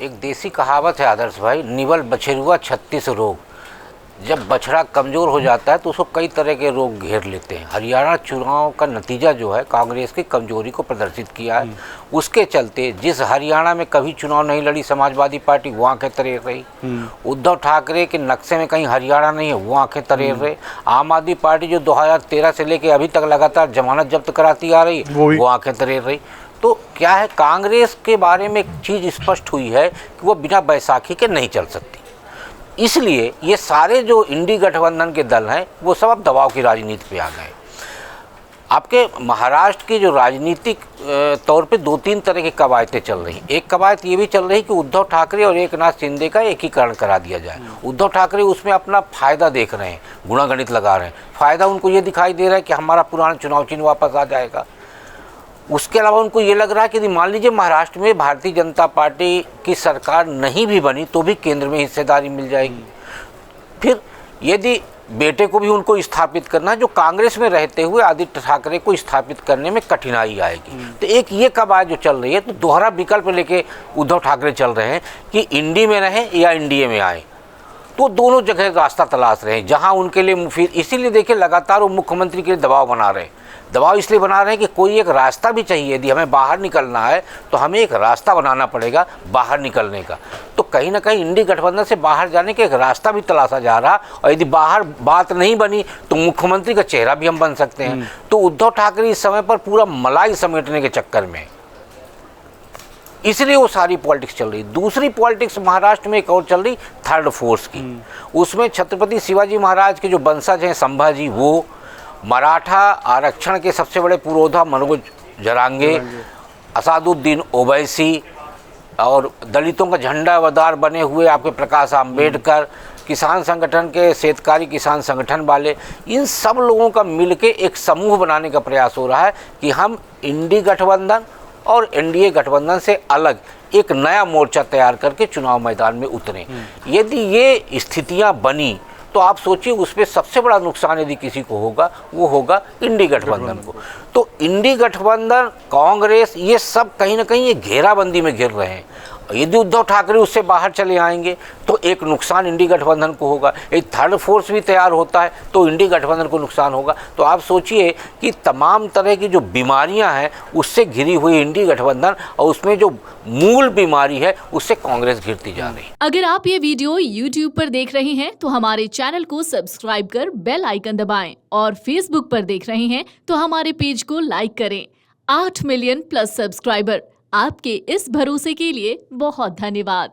एक देसी कहावत है आदर्श भाई, निवल बछरुआ 36 रोग। जब बछड़ा कमज़ोर हो जाता है तो उसको कई तरह के रोग घेर लेते हैं। हरियाणा चुनाव का नतीजा जो है कांग्रेस की कमजोरी को प्रदर्शित किया है। उसके चलते जिस हरियाणा में कभी चुनाव नहीं लड़ी समाजवादी पार्टी, वो आंखें तरेर रही। उद्धव ठाकरे के नक्शे में कहीं हरियाणा नहीं है, वो आंखें तरेर रहे। आम आदमी पार्टी जो 2013 से लेकर अभी तक लगातार जमानत जब्त कराती आ रही, वो आंखें तरेर रही। तो क्या है, कांग्रेस के बारे में एक चीज़ स्पष्ट हुई है कि वो बिना बैसाखी के नहीं चल सकती। इसलिए ये सारे जो इंडी गठबंधन के दल हैं वो सब अब दबाव की राजनीति पे आ गए। आपके महाराष्ट्र की जो राजनीतिक तौर पे 2-3 तरह की कवायतें चल रही। एक कवायत ये भी चल रही कि उद्धव ठाकरे और एकनाथ शिंदे का एकीकरण करा दिया जाए। उद्धव ठाकरे उसमें अपना फ़ायदा देख रहे हैं, गुणागणित लगा रहे हैं। फ़ायदा उनको ये दिखाई दे रहा है कि हमारा पुराना चुनाव चिन्ह वापस आ जाएगा। उसके अलावा उनको ये लग रहा है कि यदि मान लीजिए महाराष्ट्र में भारतीय जनता पार्टी की सरकार नहीं भी बनी तो भी केंद्र में हिस्सेदारी मिल जाएगी। फिर यदि बेटे को भी उनको स्थापित करना है, जो कांग्रेस में रहते हुए आदित्य ठाकरे को स्थापित करने में कठिनाई आएगी। तो एक ये कवायद जो चल रही है, तो दोहरा विकल्प लेके उद्धव ठाकरे चल रहे हैं कि इंडी में रहें या एनडीए में आए। तो दोनों जगह रास्ता तलाश रहे हैं जहां उनके लिए मुफीद। इसीलिए देखिए लगातार वो मुख्यमंत्री के लिए दबाव बना रहे हैं। दबाव इसलिए बना रहे हैं कि कोई एक रास्ता भी चाहिए। यदि हमें बाहर निकलना है तो हमें एक रास्ता बनाना पड़ेगा बाहर निकलने का। तो कहीं ना कहीं इंडी गठबंधन से बाहर जाने का एक रास्ता भी तलाशा जा रहा। और यदि बाहर बात नहीं बनी तो मुख्यमंत्री का चेहरा भी हम बन सकते हैं। तो उद्धव ठाकरे इस समय पर पूरा मलाई समेटने के चक्कर में, इसलिए वो सारी पॉलिटिक्स चल रही। दूसरी पॉलिटिक्स महाराष्ट्र में एक और चल रही, थर्ड फोर्स की। उसमें छत्रपति शिवाजी महाराज के जो वंशज हैं संभाजी, वो मराठा आरक्षण के सबसे बड़े पुरोधा मनोज जरांगे, असादुद्दीन ओवैसी और दलितों का झंडावदार बने हुए आपके प्रकाश आंबेडकर, किसान संगठन के शेतकारी किसान संगठन वाले, इन सब लोगों का मिलके एक समूह बनाने का प्रयास हो रहा है कि हम इंडी गठबंधन और एनडीए गठबंधन से अलग एक नया मोर्चा तैयार करके चुनाव मैदान में उतरें। यदि ये स्थितियां बनी तो आप सोचिए उसमें सबसे बड़ा नुकसान यदि किसी को होगा वो होगा इंडी गठबंधन को। तो इंडी गठबंधन, कांग्रेस, ये सब कहीं ना कहीं ये घेराबंदी में घिर रहे हैं। यदि उद्धव ठाकरे उससे बाहर चले आएंगे तो एक नुकसान इंडी गठबंधन को होगा। एक थर्ड फोर्स भी तैयार होता है तो इंडी गठबंधन को नुकसान होगा। तो आप सोचिए कि तमाम तरह की जो बीमारियां हैं उससे घिरी हुई इंडी गठबंधन, और उसमें जो मूल बीमारी है उससे कांग्रेस घिरती जा रही है। अगर आप ये वीडियो YouTube पर देख रहे हैं तो हमारे चैनल को सब्सक्राइब कर बेल आइकन दबाएं, और Facebook पर देख रहे हैं तो हमारे पेज को लाइक करें। 8 मिलियन प्लस सब्सक्राइबर, आपके इस भरोसे के लिए बहुत धन्यवाद।